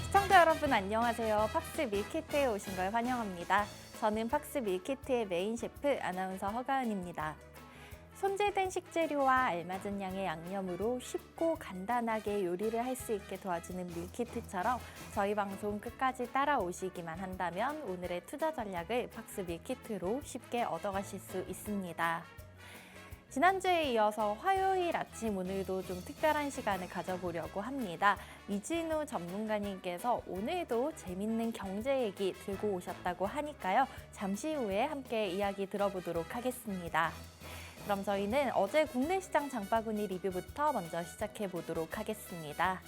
시청자 여러분 안녕하세요. 팍스 밀키트에 오신 걸 환영합니다. 저는 팍스 밀키트의 메인 셰프 아나운서 허가은입니다. 손질된 식재료와 알맞은 양의 양념으로 쉽고 간단하게 요리를 할 수 있게 도와주는 밀키트처럼 저희 방송 끝까지 따라오시기만 한다면 오늘의 투자 전략을 팍스 밀키트로 쉽게 얻어가실 수 있습니다. 지난주에 이어서 화요일 아침 오늘도 좀 특별한 시간을 가져보려고 합니다. 이진우 전문가님께서 오늘도 재밌는 경제 얘기 들고 오셨다고 하니까요. 잠시 후에 함께 이야기 들어보도록 하겠습니다. 그럼 저희는 어제 국내 시장 장바구니 리뷰부터 먼저 시작해 보도록 하겠습니다.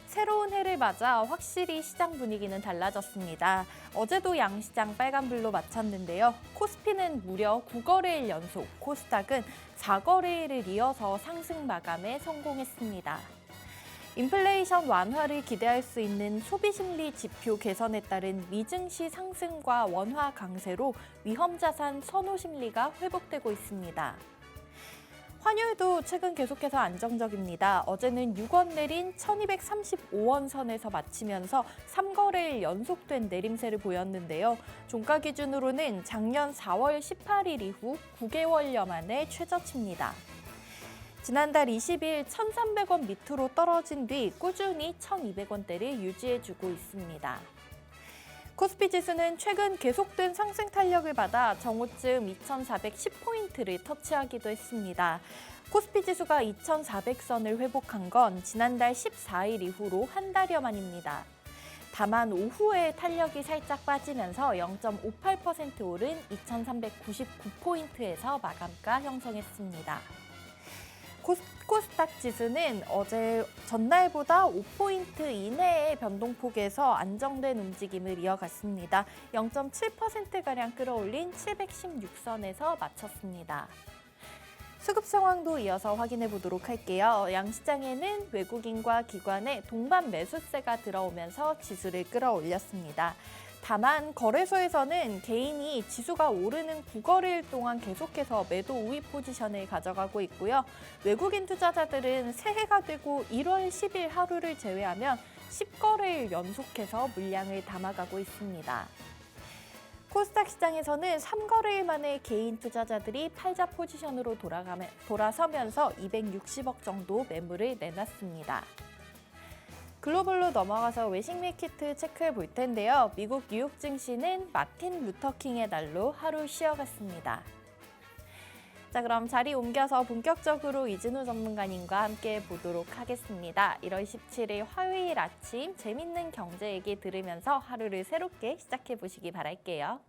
새로운 해를 맞아 확실히 시장 분위기는 달라졌습니다. 어제도 양시장 빨간불로 마쳤는데요. 코스피는 무려 9거래일 연속, 코스닥은 4거래일을 이어서 상승 마감에 성공했습니다. 인플레이션 완화를 기대할 수 있는 소비심리 지표 개선에 따른 미증시 상승과 원화 강세로 위험자산 선호 심리가 회복되고 있습니다. 환율도 최근 계속해서 안정적입니다. 어제는 6원 내린 1235원 선에서 마치면서 3거래일 연속된 내림세를 보였는데요. 종가 기준으로는 작년 4월 18일 이후 9개월여 만에 최저치입니다. 지난달 20일 1,300원 밑으로 떨어진 뒤 꾸준히 1,200원대를 유지해주고 있습니다. 코스피 지수는 최근 계속된 상승 탄력을 받아 정오쯤 2,410포인트를 터치하기도 했습니다. 코스피 지수가 2,400선을 회복한 건 지난달 14일 이후로 한 달여 만입니다. 다만 오후에 탄력이 살짝 빠지면서 0.58% 오른 2,399포인트에서 마감가 형성했습니다. 코스닥 지수는 어제 전날보다 5포인트 이내의 변동폭에서 안정된 움직임을 이어갔습니다. 0.7%가량 끌어올린 716선에서 마쳤습니다. 수급 상황도 이어서 확인해 보도록 할게요. 양시장에는 외국인과 기관의 동반 매수세가 들어오면서 지수를 끌어올렸습니다. 다만 거래소에서는 개인이 지수가 오르는 9거래일 동안 계속해서 매도 우위 포지션을 가져가고 있고요. 외국인 투자자들은 새해가 되고 1월 10일 하루를 제외하면 10거래일 연속해서 물량을 담아가고 있습니다. 코스닥 시장에서는 3거래일 만에 개인 투자자들이 팔자 포지션으로 돌아서면서 260억 정도 매물을 내놨습니다. 글로벌로 넘어가서 외식 밀키트 체크해 볼 텐데요. 미국 뉴욕 증시는 마틴 루터킹의 날로 하루 쉬어갔습니다. 자, 그럼 자리 옮겨서 본격적으로 이진우 전문가님과 함께 보도록 하겠습니다. 1월 17일 화요일 아침 재밌는 경제 얘기 들으면서 하루를 새롭게 시작해 보시기 바랄게요.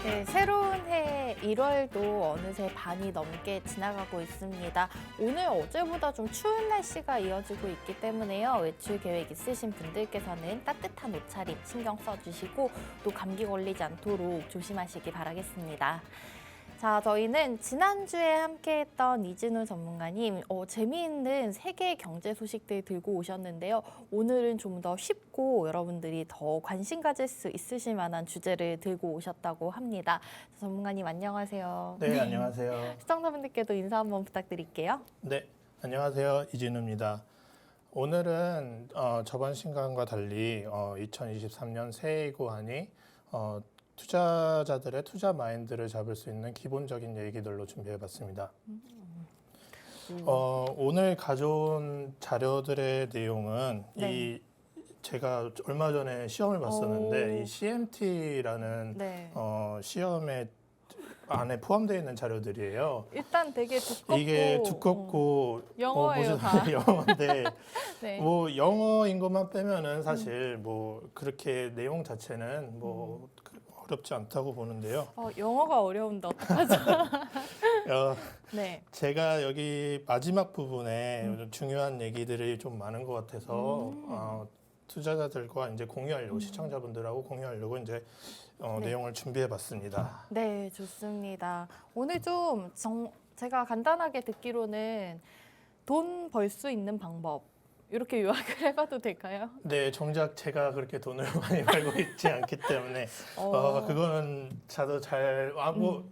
네, 새로운 해 1월도 어느새 반이 넘게 지나가고 있습니다. 오늘 어제보다 좀 추운 날씨가 이어지고 있기 때문에요. 외출 계획 있으신 분들께서는 따뜻한 옷차림 신경 써주시고 또 감기 걸리지 않도록 조심하시기 바라겠습니다. 자, 저희는 지난주에 함께했던 이진우 전문가님 재미있는 세계 경제 소식들 들고 오셨는데요. 오늘은 좀 더 쉽고 여러분들이 더 관심 가질 수 있으실 만한 주제를 들고 오셨다고 합니다. 전문가님 안녕하세요. 네, 안녕하세요. 시청자분들께도 인사 한번 부탁드릴게요. 네, 안녕하세요. 이진우입니다. 오늘은 저번 시간과 달리 2023년 새해이고 하니 투자자들의 투자 마인드를 잡을 수 있는 기본적인 얘기들로 준비해봤습니다. 오늘 가져온 자료들의 내용은 네. 제가 얼마 전에 시험을 봤었는데 오. 이 CMT라는 네. 시험에 안에 포함되어 있는 자료들이에요. 일단 되게 두껍고 이게 두껍고 영어예요, 다. 영어인데 네. 뭐 영어인 것만 빼면은 사실 뭐 그렇게 내용 자체는 뭐 어렵지 않다고 보는데요. 영어가 어려운데 어떡하죠? 네. 제가 여기 마지막 부분에 중요한 얘기들이 좀 많은 것 같아서 투자자들과 이제 공유하려고 시청자분들하고 공유하려고 이제 네. 내용을 준비해봤습니다. 네, 좋습니다. 오늘 좀 제가 간단하게 듣기로는 돈 벌 수 있는 방법 이렇게 요약을 해봐도 될까요? 네, 정작 제가 그렇게 돈을 많이 벌고 있지 않기 때문에 그거는 저도 잘 하고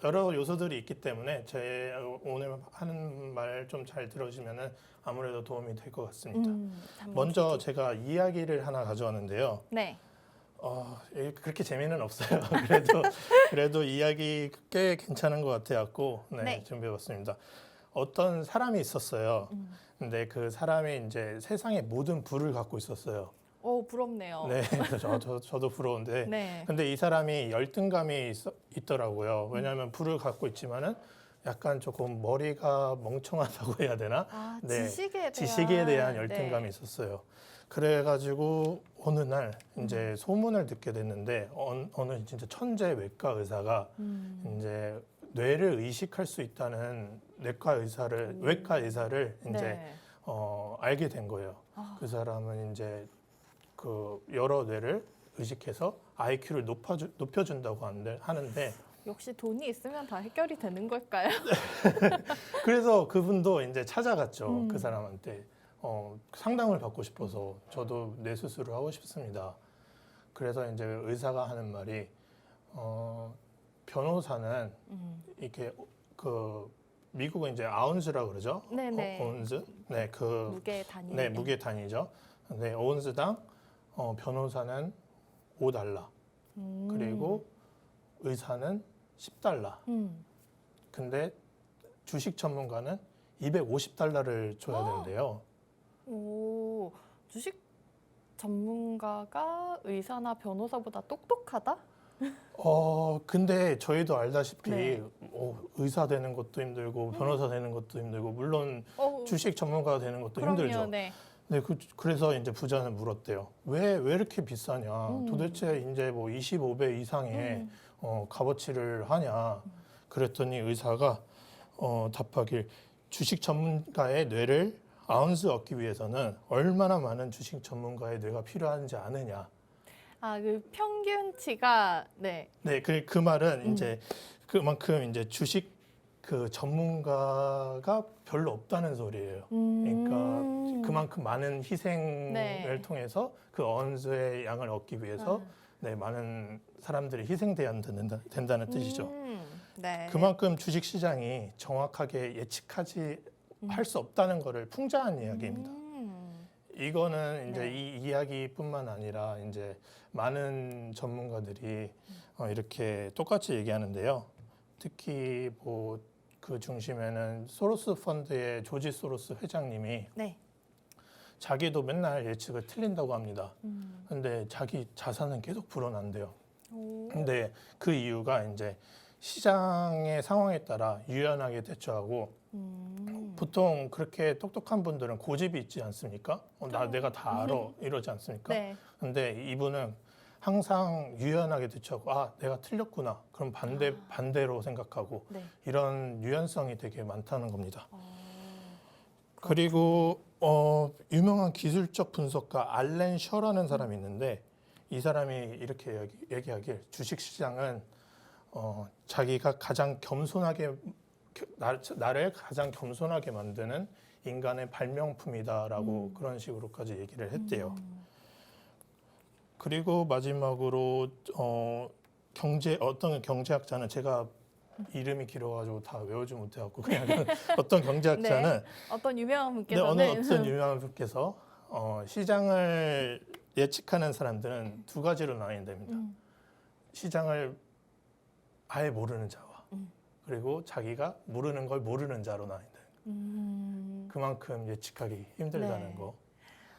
여러 요소들이 있기 때문에 제 오늘 하는 말 좀 잘 들어주면은 아무래도 도움이 될 것 같습니다. 먼저 제가 이야기를 하나 가져왔는데요. 네. 그렇게 재미는 없어요. 그래도 이야기 꽤 괜찮은 것 같아갖고 네. 준비해봤습니다. 어떤 사람이 있었어요. 근데 그 사람이 이제 세상의 모든 부를 갖고 있었어요. 부럽네요. 네, 저도 부러운데. 네. 근데 이 사람이 열등감이 있더라고요. 왜냐하면 부를 갖고 있지만은 약간 조금 머리가 멍청하다고 해야 되나? 네, 지식에 대한 열등감이 있었어요. 그래가지고 어느 날 이제 소문을 듣게 됐는데 어느 진짜 천재 외과 의사가 이제 뇌를 의식할 수 있다는 외과 의사를 이제 네. 알게 된 거예요. 그 사람은 이제 그 여러 뇌를 의식해서 IQ를 높여준다고 하는데 역시 돈이 있으면 다 해결이 되는 걸까요? 그래서 그분도 이제 찾아갔죠. 그 사람한테 상담을 받고 싶어서 저도 뇌 수술을 하고 싶습니다. 그래서 이제 의사가 하는 말이 변호사는 이렇게 그 미국은 이제 아운스라 그러죠. 네네. 아운스. 네, 그 무게 단위. 네, 무게 단위죠. 네, 아운스당 변호사는 $5. 그리고 의사는 $10. 근데 주식 전문가는 $250를 줘야 된대요. 오, 주식 전문가가 의사나 변호사보다 똑똑하다? 근데 저희도 알다시피 네. 의사 되는 것도 힘들고 변호사 되는 것도 힘들고 물론 주식 전문가가 되는 것도 그럼요, 힘들죠. 네. 네, 그래서 이제 부자는 물었대요. 왜 이렇게 비싸냐? 도대체 이제 뭐 25배 이상의 값어치를 하냐? 그랬더니 의사가 답하길 주식 전문가의 뇌를 아운스 얻기 위해서는 얼마나 많은 주식 전문가의 뇌가 필요한지 아느냐? 그 평균치가 네. 네, 그 말은 이제 그만큼 이제 주식 그 전문가가 별로 없다는 소리예요. 그러니까 그만큼 많은 희생을 네. 통해서 그 언스의 양을 얻기 위해서 네, 많은 사람들이 희생돼야 된다는 뜻이죠. 네. 그만큼 주식 시장이 정확하게 예측하지 할 수 없다는 것을 풍자한 이야기입니다. 이거는 이제 네. 이 이야기뿐만 아니라 이제 많은 전문가들이 이렇게 똑같이 얘기하는데요. 특히 뭐 그 중심에는 소로스 펀드의 조지 소로스 회장님이 네. 자기도 맨날 예측을 틀린다고 합니다. 근데 자기 자산은 계속 불어난대요. 근데 그 이유가 이제 시장의 상황에 따라 유연하게 대처하고 보통 그렇게 똑똑한 분들은 고집이 있지 않습니까? 내가 다 알아 이러지 않습니까? 네. 근데 이분은 항상 유연하게 대처하고 내가 틀렸구나. 그럼 반대로 생각하고 네. 이런 유연성이 되게 많다는 겁니다. 그리고 유명한 기술적 분석가 알렌 셔라는 사람이 있는데 이 사람이 이렇게 얘기하길 주식시장은 자기가 가장 겸손하게 나를 가장 겸손하게 만드는 인간의 발명품이다라고 그런 식으로까지 얘기를 했대요. 그리고 마지막으로 어떤 경제학자는 제가 이름이 길어가지고 다 외우지 못해갖고 그냥 어떤 경제학자는 네. 어떤 유명한 네, 분께서는 어떤 유명한 분께서 시장을 예측하는 사람들은 두 가지로 나뉜답니다. 시장을 아예 모르는 자와 그리고 자기가 모르는 걸 모르는 자로 나뉜다. 그만큼 예측하기 힘들다는 네. 거.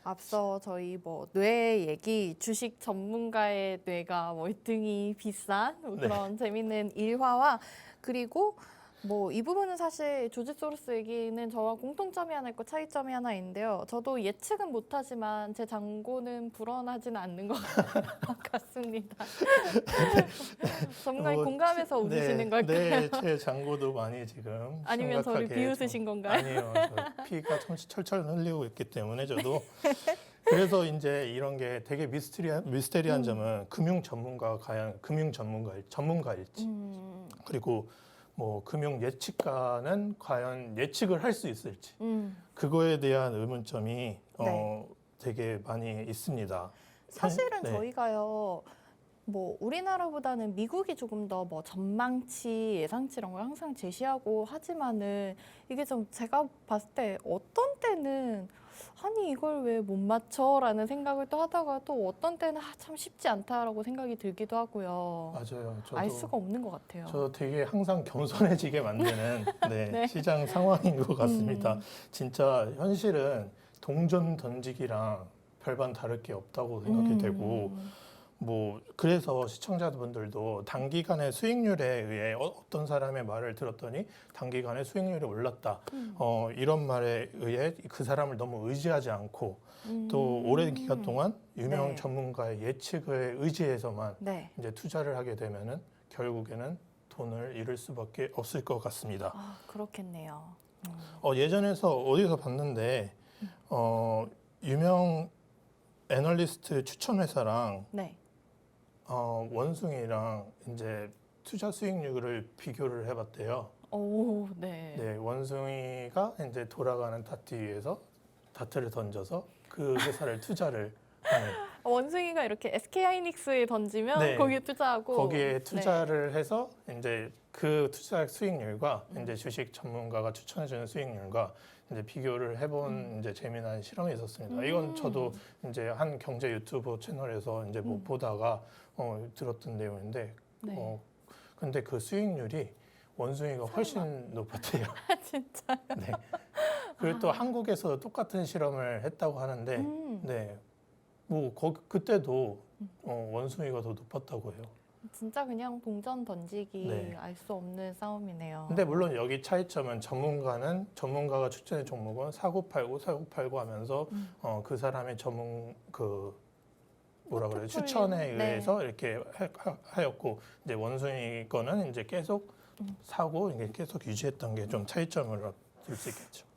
앞서 저희 뭐 뇌 얘기, 주식 전문가의 뇌가 월등히 비싼 뭐 네. 그런 재밌는 일화와 그리고 뭐 이 부분은 사실 조지 소로스 얘기는 저와 공통점이 하나 있고 차이점이 하나 있는데요. 저도 예측은 못하지만 제 장고는 불어나지는 않는 것 같습니다. 전문가님 공감해서 웃으시는 걸까요? 네, 제 장고도 많이 지금 아니면 저를 심각하게 비웃으신 건가요? 아니요, 저 피가 철철 흘리고 있기 때문에 저도 그래서 이제 이런 게 되게 미스테리한 점은 금융 전문가가 과연 금융 전문가일지 그리고 뭐 금융 예측가는 과연 예측을 할 수 있을지 그거에 대한 의문점이 네. 되게 많이 있습니다. 사실은 네. 저희가요. 뭐 우리나라보다는 미국이 조금 더 뭐 전망치, 예상치 이런 걸 항상 제시하고 하지만은 이게 좀 제가 봤을 때 어떤 때는 아니 이걸 왜 못 맞춰라는 생각을 또 하다가 또 어떤 때는 참 쉽지 않다라고 생각이 들기도 하고요. 맞아요. 알 수가 없는 것 같아요. 저 되게 항상 겸손해지게 만드는 네. 시장 상황인 것 같습니다. 진짜 현실은 동전 던지기랑 별반 다를 게 없다고 생각이 되고 뭐 그래서 시청자분들도 단기간의 수익률에 의해 어떤 사람의 말을 들었더니 단기간에 수익률이 올랐다. 이런 말에 의해 그 사람을 너무 의지하지 않고 또 오랜 기간 동안 유명 네. 전문가의 전문가의 예측에 의지해서만 네. 이제 투자를 하게 되면은 결국에는 돈을 잃을 수밖에 없을 것 같습니다. 아, 그렇겠네요. 예전에서 어디서 봤는데 유명 애널리스트 추천 회사랑 네. 원숭이랑 이제 투자 수익률을 비교를 해봤대요. 오, 네. 네, 원숭이가 이제 돌아가는 다트 위에서 다트를 던져서 그 회사를 투자를 하는. 원숭이가 이렇게 SK 하이닉스에 던지면 네. 거기에 투자하고 거기에 투자를 해서 이제 그 투자 수익률과 이제 주식 전문가가 추천해주는 수익률과 이제 비교를 해본 이제 재미난 실험이 있었습니다. 이건 저도 이제 한 경제 유튜브 채널에서 이제 뭐 보다가 들었던 내용인데, 네. 근데 그 수익률이 원숭이가 훨씬 높았대요. 진짜. 네. 그리고 또 한국에서 똑같은 실험을 했다고 하는데, 네. 뭐 그때도 원숭이가 더 높았다고 해요. 진짜 그냥 동전 던지기 네. 알 수 없는 싸움이네요. 근데 물론 여기 차이점은 전문가가 추천해 종목은 사고팔고 하면서 그 사람의 뭐라 그래요? 추천에 의해서 이렇게 하였고 이제 원숭이 거는 이제 계속 사고 이게 계속 유지했던 게 좀 차이점을 들 수 있겠죠.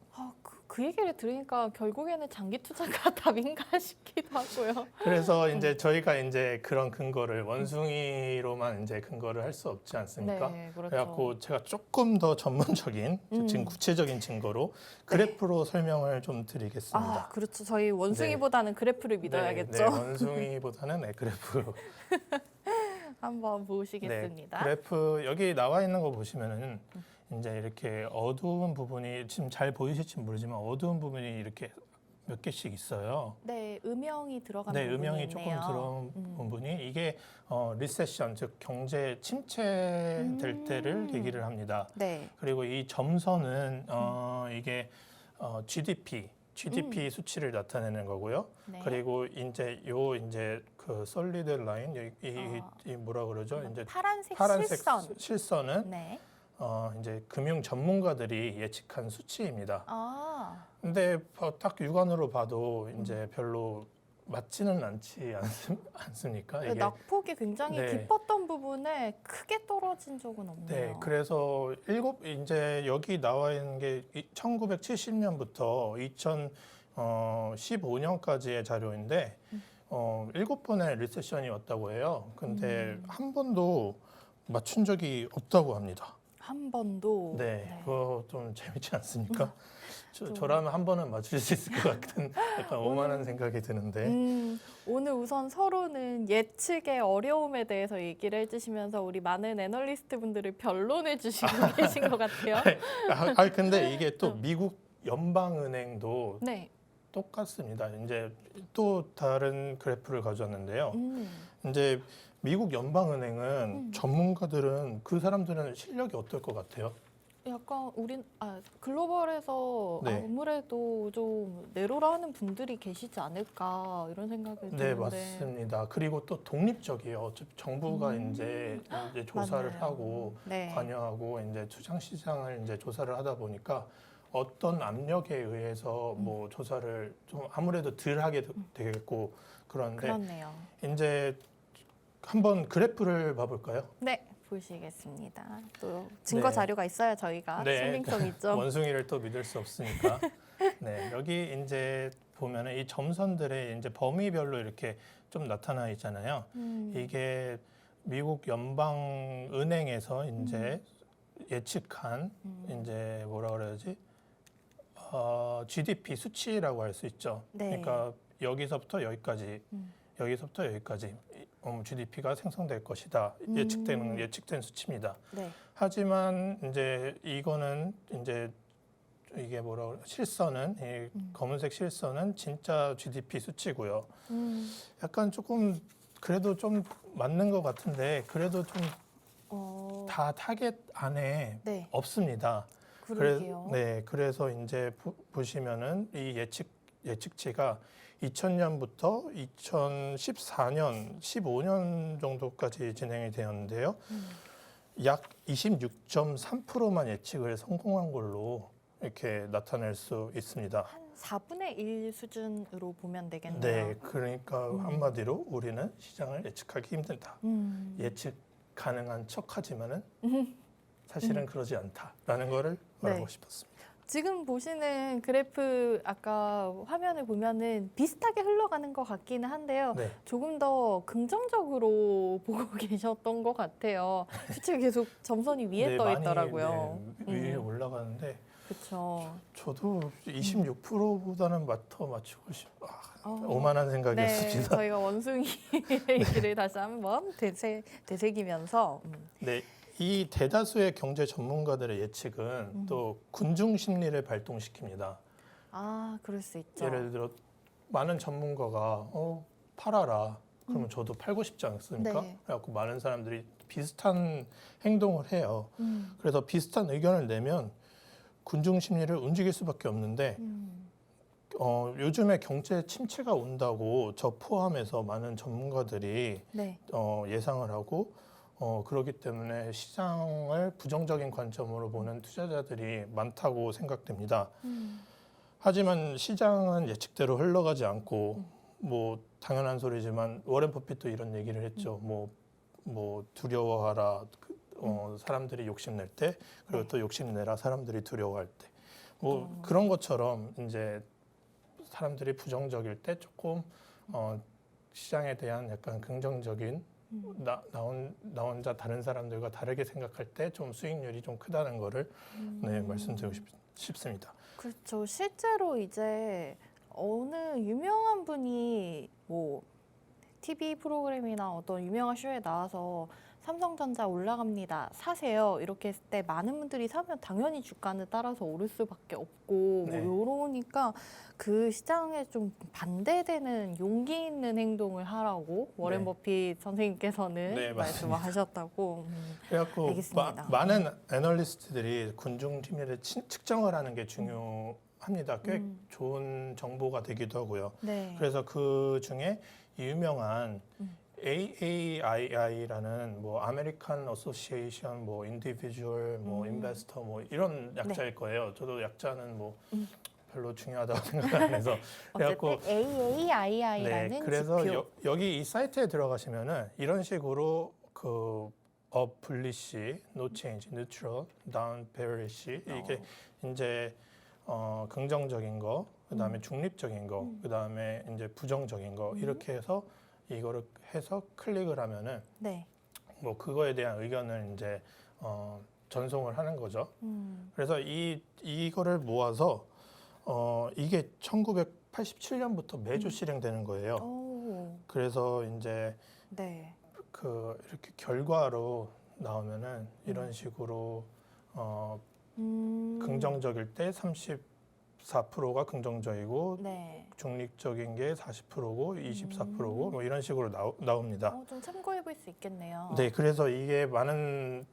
그 얘기를 들으니까 결국에는 장기 투자가 답인가 싶기도 하고요. 그래서 이제 저희가 이제 그런 근거를 원숭이로만 이제 근거를 할 수 없지 않습니까? 네, 그렇죠. 그래갖고 제가 조금 더 전문적인 지금 구체적인 증거로 그래프로 설명을 좀 드리겠습니다. 아, 그렇죠. 저희 원숭이보다는 그래프를 믿어야겠죠. 네, 원숭이보다는 그래프로. 한번 보시겠습니다. 네, 그래프 여기 나와 있는 거 보시면은 이제 이렇게 어두운 부분이 지금 잘 보이실지 모르지만 어두운 부분이 이렇게 몇 개씩 있어요. 네, 음영이 들어가는 네, 부분이 음영이 조금 있네요. 들어온 부분이 이게 리세션 즉 경제 침체될 때를 얘기를 합니다. 네. 그리고 이 점선은 이게 GDP 수치를 나타내는 거고요. 네. 그리고 이제 그 솔리드 라인 이 뭐라 그러죠? 이제 파란색 실선은 네. 이제 금융 전문가들이 예측한 수치입니다. 아, 근데 딱 육안으로 봐도 이제 별로 맞지는 않습니까? 이게 낙폭이 굉장히 네. 깊었던 부분에 크게 떨어진 적은 없네요. 네, 그래서 이제 여기 나와 있는 게 1970년부터 2015년까지의 자료인데 7번의 리세션이 왔다고 해요. 근데 한 번도 맞춘 적이 없다고 합니다. 한 번도. 네, 그거 좀 재밌지 않습니까? 좀. 저라면 한 번은 맞출 수 있을 것 같은 약간 오만한 생각이 드는데. 오늘 우선 서로는 예측의 어려움에 대해서 얘기를 해주시면서 우리 많은 애널리스트 분들을 변론해 주시고 계신 것 같아요. 근데 이게 또 미국 연방은행도 네. 똑같습니다. 이제 또 다른 그래프를 가져왔는데요. 이제 미국 연방은행은 전문가들은 그 사람들은 실력이 어떨 것 같아요? 약간 글로벌에서 네. 아무래도 좀 내로라 하는 분들이 계시지 않을까 이런 생각이 드는데. 네, 맞습니다. 그리고 또 독립적이에요. 어차피 정부가 이제 조사를 맞나요? 하고 네. 관여하고 이제 투자 시장을 이제 조사를 하다 보니까 어떤 압력에 의해서 뭐 조사를 좀 아무래도 덜 하게 되겠고 그런데 그렇네요. 이제 한번 그래프를 봐볼까요? 네, 보시겠습니다. 또 증거 네. 자료가 있어야 저희가 신빙성 있죠. 원숭이를 또 믿을 수 없으니까. 네, 여기 이제 보면은 이 점선들의 이제 범위별로 이렇게 좀 나타나 있잖아요. 이게 미국 연방은행에서 이제 예측한 이제 뭐라 그래야지? GDP 수치라고 할 수 있죠. 네. 그러니까 여기서부터 여기까지, 여기서부터 여기까지 GDP가 생성될 것이다. 예측된 수치입니다. 네. 하지만 이제 이거는 이제 이게 뭐라 그래? 실선은 이 검은색 실선은 진짜 GDP 수치고요. 약간 조금 그래도 좀 맞는 것 같은데 그래도 좀 다 타겟 안에 네. 없습니다. 그러게요. 그래서 이제 보시면은 이 예측치가 2000년부터 2014년, 15년 정도까지 진행이 되었는데요. 약 26.3%만 예측을 성공한 걸로 이렇게 나타낼 수 있습니다. 한 4분의 1 수준으로 보면 되겠네요. 네, 그러니까 한마디로 우리는 시장을 예측하기 힘들다. 예측 가능한 척하지만은 사실은 그러지 않다라는 거를 말하고 싶었습니다. 지금 보시는 그래프 아까 화면을 보면은 비슷하게 흘러가는 것 같기는 한데요. 네. 조금 더 긍정적으로 보고 계셨던 것 같아요. 수치가 계속 점선이 위에 떠 많이, 있더라고요. 위에 올라가는데 그렇죠. 저도 26%보다는 더 맞추고 싶어. 오만한 생각이었습니다. 네, 저희가 원숭이 얘기를 다시 한번 되새기면서 네, 이 대다수의 경제 전문가들의 예측은 또 군중 심리를 발동시킵니다. 그럴 수 있죠. 예를 들어 많은 전문가가 팔아라. 그러면 저도 팔고 싶지 않습니까? 네. 그래갖고 많은 사람들이 비슷한 행동을 해요. 그래서 비슷한 의견을 내면 군중 심리를 움직일 수밖에 없는데 요즘에 경제 침체가 온다고 저 포함해서 많은 전문가들이 네. 예상을 하고 그렇기 때문에 시장을 부정적인 관점으로 보는 투자자들이 많다고 생각됩니다. 하지만 시장은 예측대로 흘러가지 않고 뭐 당연한 소리지만 워렌 버핏도 이런 얘기를 했죠. 뭐 두려워하라. 사람들이 욕심낼 때 그리고 또 욕심내라 사람들이 두려워할 때 그런 것처럼 이제 사람들이 부정적일 때 조금 시장에 대한 약간 긍정적인 나 혼자 다른 사람들과 다르게 생각할 때 좀 수익률이 좀 크다는 거를 말씀드리고 싶습니다. 그렇죠. 실제로 이제 어느 유명한 분이 뭐 TV 프로그램이나 어떤 유명한 쇼에 나와서 삼성전자 올라갑니다. 사세요. 이렇게 했을 때 많은 분들이 사면 당연히 주가는 따라서 오를 수밖에 없고 네. 뭐 이러니까 그 시장에 좀 반대되는 용기 있는 행동을 하라고 워렌 네. 버핏 선생님께서는 네, 맞습니다. 말씀하셨다고. 그래갖고 알겠습니다. 많은 애널리스트들이 군중 심리를 측정을 하는 게 중요합니다. 꽤 좋은 정보가 되기도 하고요. 네. 그래서 그 중에 유명한 AAII라는 뭐 아메리칸 어소시에이션 뭐 인디비주얼 뭐 인베스터 뭐 이런 약자일 거예요. 저도 약자는 뭐 별로 중요하다고 생각 안 해서 어쨌든 AAII라는 네, 그래서 지표. 여기 이 사이트에 들어가시면은 이런 식으로 그 up bullish, no change, neutral, down bearish 이게 이제 긍정적인 거, 그다음에 중립적인 거, 그다음에 이제 부정적인 거 이렇게 해서 이거를 해서 클릭을 하면은 네. 뭐 그거에 대한 의견을 이제 전송을 하는 거죠. 그래서 이거를 모아서 이게 1987년부터 매주 실행되는 거예요. 오. 그래서 이제 네. 이렇게 결과로 나오면은 이런 식으로 긍정적일 때 34%가 긍정적이고 네. 중립적인 게 40%고 24%고 뭐 이런 식으로 나옵니다. 좀 참고해볼 수 있겠네요. 네, 그래서 이게 많은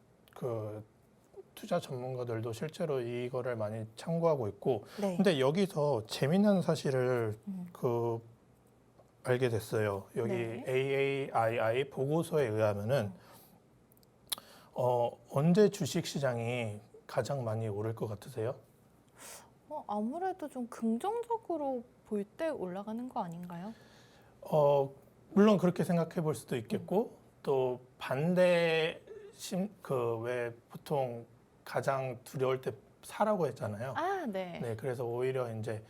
투자 전문가들도 실제로 이거를 많이 참고하고 있고, 네. 근데 여기서 재미난 사실을 알게 됐어요. 여기 네. AAII 보고서에 의하면은 언제 주식 시장이 가장 많이 오를 것 같으세요? 아무래도 좀 긍정적으로 볼 때 올라가는 거 아닌가요? 물론 그렇게 생각해 볼 수도 있겠고, 또 반대 왜 보통 가장 두려울 때 사라고 했잖아요. 아, 네. 네, 그래서 오히려 이제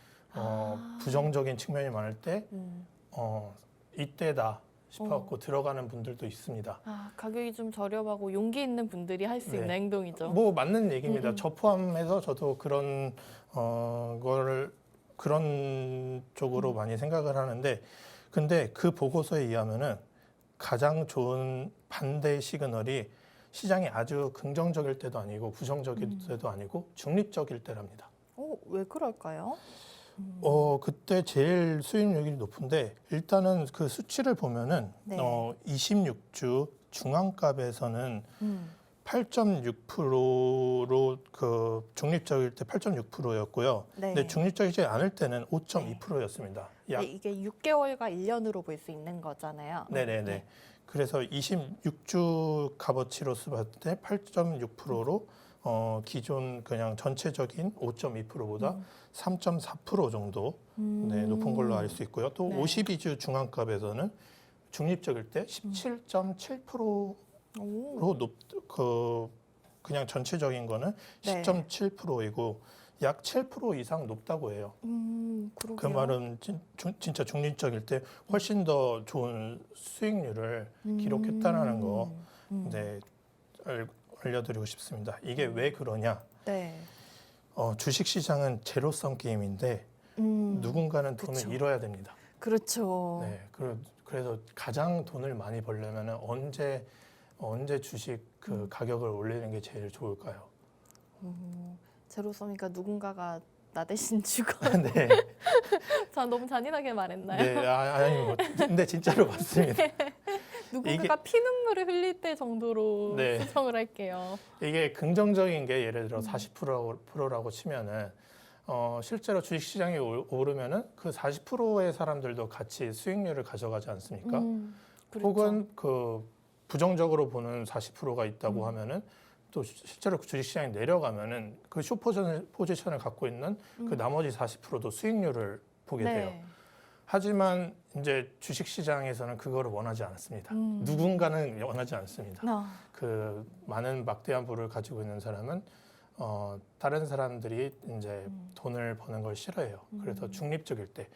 부정적인 측면이 많을 때 이때다 싶어갖고 들어가는 분들도 있습니다. 가격이 좀 저렴하고 용기 있는 분들이 할 수 네. 있는 행동이죠. 뭐 맞는 얘기입니다. 저 포함해서 저도 그런 그런 쪽으로 많이 생각을 하는데, 근데 그 보고서에 의하면은 가장 좋은 반대 시그널이 시장이 아주 긍정적일 때도 아니고 부정적일 때도 아니고 중립적일 때랍니다. 왜 그럴까요? 그때 제일 수익률이 높은데, 일단은 그 수치를 보면은 네. 26주 중앙값에서는 8.6%로 중립적일 때 8.6%였고요. 네. 근데 중립적이지 않을 때는 5.2%였습니다. 네, 이게 6개월과 1년으로 볼 수 있는 거잖아요. 네네네. 네. 그래서 26주 값어치로서 봤을 때 8.6%로 기존 그냥 전체적인 5.2%보다 3.4% 정도 높은 걸로 알 수 있고요. 또 네. 52주 중앙값에서는 중립적일 때 17.7%로 그냥 전체적인 거는 네. 10.7%이고 약 7% 이상 높다고 해요. 그러게요. 그 말은 진짜 중립적일 때 훨씬 더 좋은 수익률을 기록했다는 거 네, 알려드리고 싶습니다. 이게 왜 그러냐? 네. 주식시장은 제로섬 게임인데 누군가는 돈을 그쵸. 잃어야 됩니다. 그렇죠. 네, 그래서 가장 돈을 많이 벌려면 언제 주식 가격을 올리는 게 제일 좋을까요? 제로섬이니까 누군가가 나 대신 죽어. 네, 저 너무 잔인하게 말했나요? 네, 아니, 근데 진짜로 맞습니다. 누군가가 피눈물을 흘릴 때 정도로 네. 수정을 할게요. 이게 긍정적인 게 예를 들어 40%라고 치면은 실제로 주식시장이 오르면은 그 40%의 사람들도 같이 수익률을 가져가지 않습니까? 그렇죠. 혹은 부정적으로 보는 40%가 있다고 하면은 또 실제로 주식시장이 내려가면은 그 포지션을 갖고 있는 그 나머지 40%도 수익률을 보게 돼요. 네. 하지만 이제 주식시장에서는 그거를 원하지 않습니다. 누군가는 원하지 않습니다. 그 많은 막대한 부를 가지고 있는 사람은 다른 사람들이 이제 돈을 버는 걸 싫어해요. 그래서 중립적일 때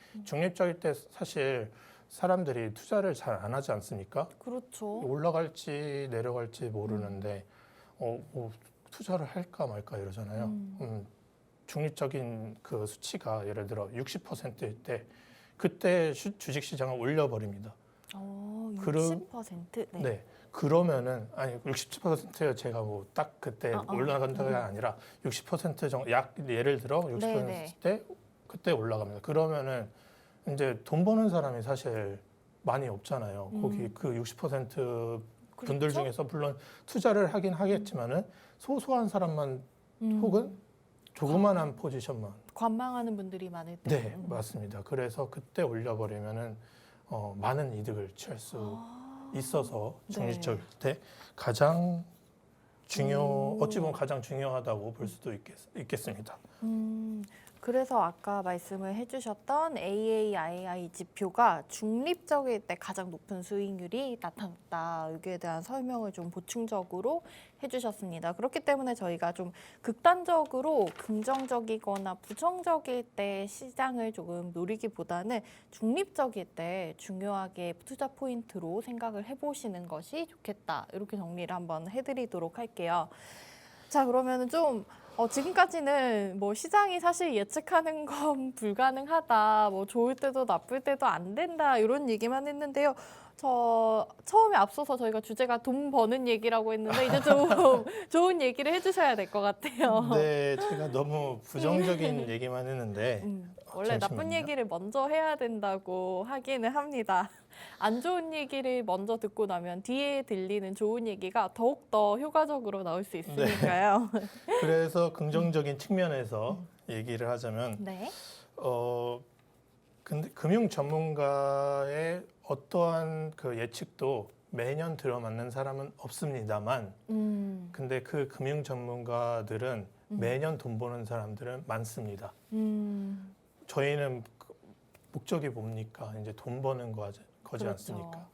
사실 사람들이 투자를 잘 안 하지 않습니까? 그렇죠. 올라갈지 내려갈지 모르는데 투자를 할까 말까 이러잖아요. 중립적인 그 수치가 예를 들어 60%일 때 그때 주식시장을 올려버립니다. 60%? 네. 네. 그러면은 60%요. 제가 뭐 딱 그때 올라간다가 아니라 60% 정도 예를 들어 60%때 그때 올라갑니다. 그러면은 이제 돈 버는 사람이 사실 많이 없잖아요. 거기 그 60% 분들 그렇죠? 중에서 물론 투자를 하긴 하겠지만은 소소한 사람만 혹은 조그만한 포지션만 관망하는 분들이 많을 때. 네, 맞습니다. 그래서 그때 올려버리면은 많은 이득을 취할 수 있어서 중립적일 때 가장 어찌 보면 가장 중요하다고 볼 수도 있겠습니다. 그래서 아까 말씀을 해주셨던 AAII 지표가 중립적일 때 가장 높은 수익률이 나타났다. 여기에 대한 설명을 좀 보충적으로 해주셨습니다. 그렇기 때문에 저희가 좀 극단적으로 긍정적이거나 부정적일 때 시장을 조금 노리기보다는 중립적일 때 중요하게 투자 포인트로 생각을 해보시는 것이 좋겠다. 이렇게 정리를 한번 해드리도록 할게요. 자, 그러면은 좀 지금까지는 뭐 시장이 사실 예측하는 건 불가능하다, 뭐 좋을 때도 나쁠 때도 안 된다 이런 얘기만 했는데요. 저 처음에 앞서서 저희가 주제가 돈 버는 얘기라고 했는데 이제 좀 좋은 얘기를 해주셔야 될 것 같아요. 네, 제가 너무 부정적인 얘기만 했는데 원래 나쁜 잠시만요. 얘기를 먼저 해야 된다고 하기는 합니다. 안 좋은 얘기를 먼저 듣고 나면 뒤에 들리는 좋은 얘기가 더욱더 효과적으로 나올 수 있으니까요. 그래서 긍정적인 측면에서 얘기를 하자면 네. 근데 금융 전문가의 어떠한 그 예측도 매년 들어맞는 사람은 없습니다만 근데 그 금융 전문가들은 매년 돈 버는 사람들은 많습니다. 저희는 목적이 뭡니까? 이제 돈 버는 거지 그렇죠. 않습니까?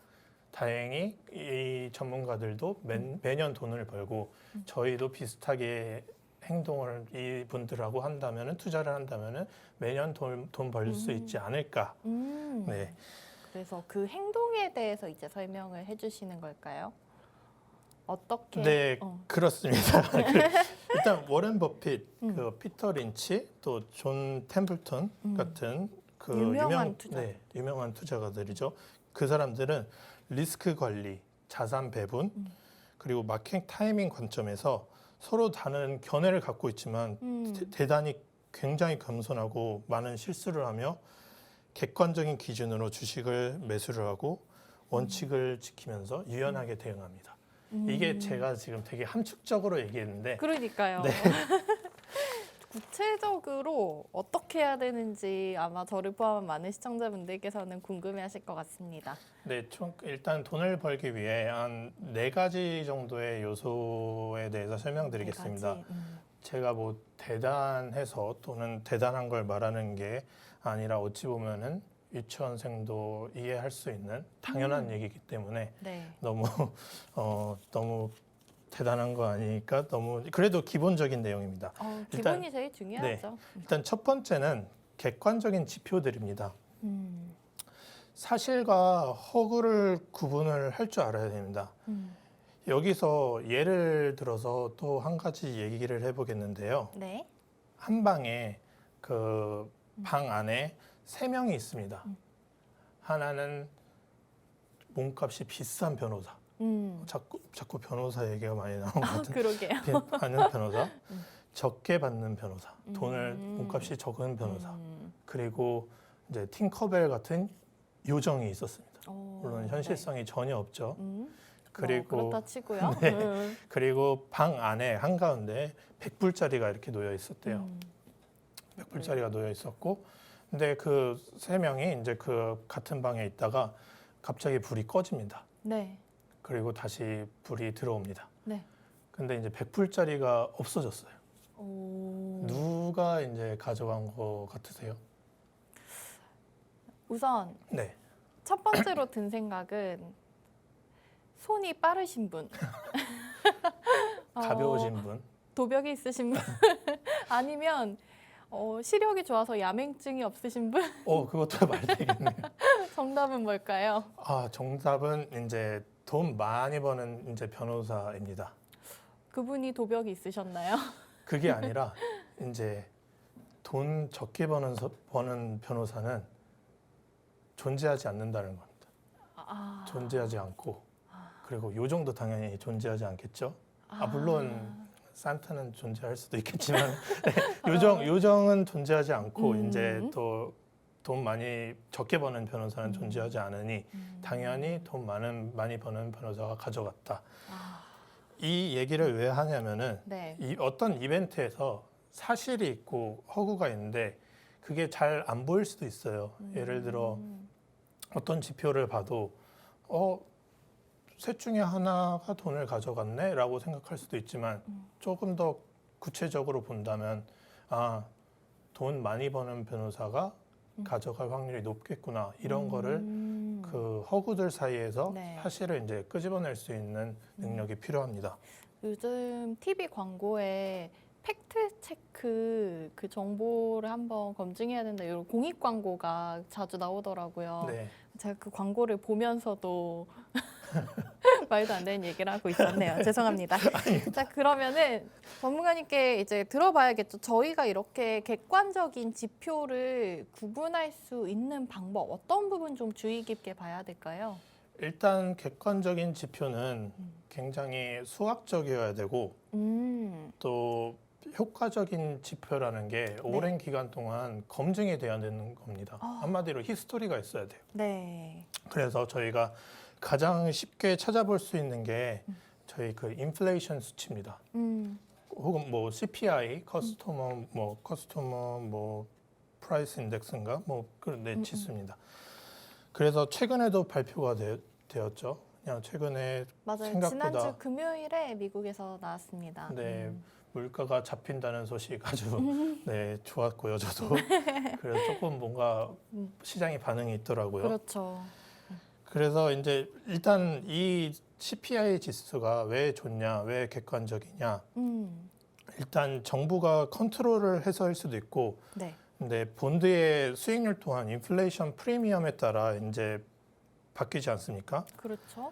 다행히 이 전문가들도 매년 돈을 벌고 저희도 비슷하게 행동을 이분들하고 한다면은 투자를 한다면은 매년 돈 벌 수 있지 않을까. 네. 그래서 그 행동에 대해서 이제 설명을 해주시는 걸까요? 어떻게? 네, 그렇습니다. 일단 워렌 버핏, 그 피터 린치, 또 존 템플턴 같은 그 유명한 투자가들이죠. 그 사람들은 리스크 관리, 자산 배분, 그리고 마케팅 타이밍 관점에서 서로 다른 견해를 갖고 있지만 대단히 굉장히 겸손하고 많은 실수를 하며 객관적인 기준으로 주식을 매수를 하고 원칙을 지키면서 유연하게 대응합니다. 이게 제가 지금 되게 함축적으로 얘기했는데 그러니까요. 네. 구체적으로 어떻게 해야 되는지 아마 저를 포함한 많은 시청자분들께서는 궁금해하실 것 같습니다. 네, 일단 돈을 벌기 위해 한 4가지 정도의 요소에 대해서 설명드리겠습니다. 4가지? 제가 뭐 대단해서 또는 대단한 걸 말하는 게 아니라 어찌 보면은 유치원생도 이해할 수 있는 당연한 얘기이기 때문에 네. 너무 너무 대단한 거 아니니까 너무 그래도 기본적인 내용입니다. 기본이 제일 중요하죠. 일단 첫 번째는 객관적인 지표들입니다. 사실과 허구를 구분을 할 줄 알아야 됩니다. 여기서 예를 들어서 또 한 가지 얘기를 해보겠는데요. 네. 한 방에 그 방 안에 3명이 있습니다. 하나는 몸값이 비싼 변호사. 자꾸 변호사 얘기가 많이 나오는 것 같은. 그러게요. 받는 변호사, 적게 받는 변호사, 돈을 몸값이 적은 변호사, 그리고 이제 팅커벨 같은 요정이 있었습니다. 물론 현실성이 전혀 없죠. 그리고 그렇다 치고요. 네. 그리고 방 안에 한가운데 100불짜리가 이렇게 놓여 있었대요. 100불짜리가 놓여 있었고, 근데 그 3명이 이제 그 같은 방에 있다가 갑자기 불이 꺼집니다. 네. 그리고 다시 불이 들어옵니다. 네. 근데 이제 100불짜리가 없어졌어요. 오. 누가 이제 가져간 것 같으세요? 우선 네. 첫 번째로 든 생각은 손이 빠르신 분. 가벼우신 분. 도벽이 있으신 분. 아니면 시력이 좋아서 야맹증이 없으신 분. 그것도 말 되겠네요. 정답은 뭘까요? 정답은 이제 돈 많이 버는 이제 변호사입니다. 그분이 도벽이 있으셨나요? 그게 아니라 이제 돈 적게 버는 변호사는 존재하지 않는다는 겁니다. 존재하지 않고 그리고 요정도 당연히 존재하지 않겠죠. 물론 산타는 존재할 수도 있겠지만 요정은 존재하지 않고 이제 또 돈 많이 적게 버는 변호사는 존재하지 않으니 당연히 돈 많이 버는 변호사가 가져갔다. 이 얘기를 왜 하냐면은 네. 이 어떤 이벤트에서 사실이 있고 허구가 있는데 그게 잘 안 보일 수도 있어요. 예를 들어 어떤 지표를 봐도 셋 중에 하나가 돈을 가져갔네 라고 생각할 수도 있지만 조금 더 구체적으로 본다면 돈 많이 버는 변호사가 가져갈 확률이 높겠구나 이런 거를 그 허구들 사이에서 네. 사실을 이제 끄집어낼 수 있는 능력이 필요합니다. 요즘 TV 광고에 팩트 체크 그 정보를 한번 검증해야 된다 이런 공익 광고가 자주 나오더라고요. 네. 제가 그 광고를 보면서도 말도 안 되는 얘기를 하고 있었네요. 죄송합니다. 자, 그러면은 전문가님께 이제 들어봐야겠죠. 저희가 이렇게 객관적인 지표를 구분할 수 있는 방법, 어떤 부분 좀 주의 깊게 봐야 될까요? 일단 객관적인 지표는 굉장히 수학적이어야 되고 또 효과적인 지표라는 게 오랜 기간 동안 검증이 돼야 되는 겁니다. 한마디로 히스토리가 있어야 돼요. 네. 그래서 저희가 가장 쉽게 찾아볼 수 있는 게 저희 그 인플레이션 수치입니다. 혹은 뭐 CPI, 커스터머 프라이스 인덱스인가 뭐 그런 지수입니다. 그래서 최근에도 발표가 되었죠. 그냥 최근에 맞아요. 생각보다 지난주 금요일에 미국에서 나왔습니다. 네, 물가가 잡힌다는 소식 아주 네, 좋았고요. 저도 그래서 조금 뭔가 시장의 반응이 있더라고요. 그렇죠. 그래서 이제 일단 이 CPI 지수가 왜 좋냐, 왜 객관적이냐. 일단 정부가 컨트롤을 해서일 수도 있고, 네. 근데 본드의 수익률 또한 인플레이션 프리미엄에 따라 이제 바뀌지 않습니까? 그렇죠.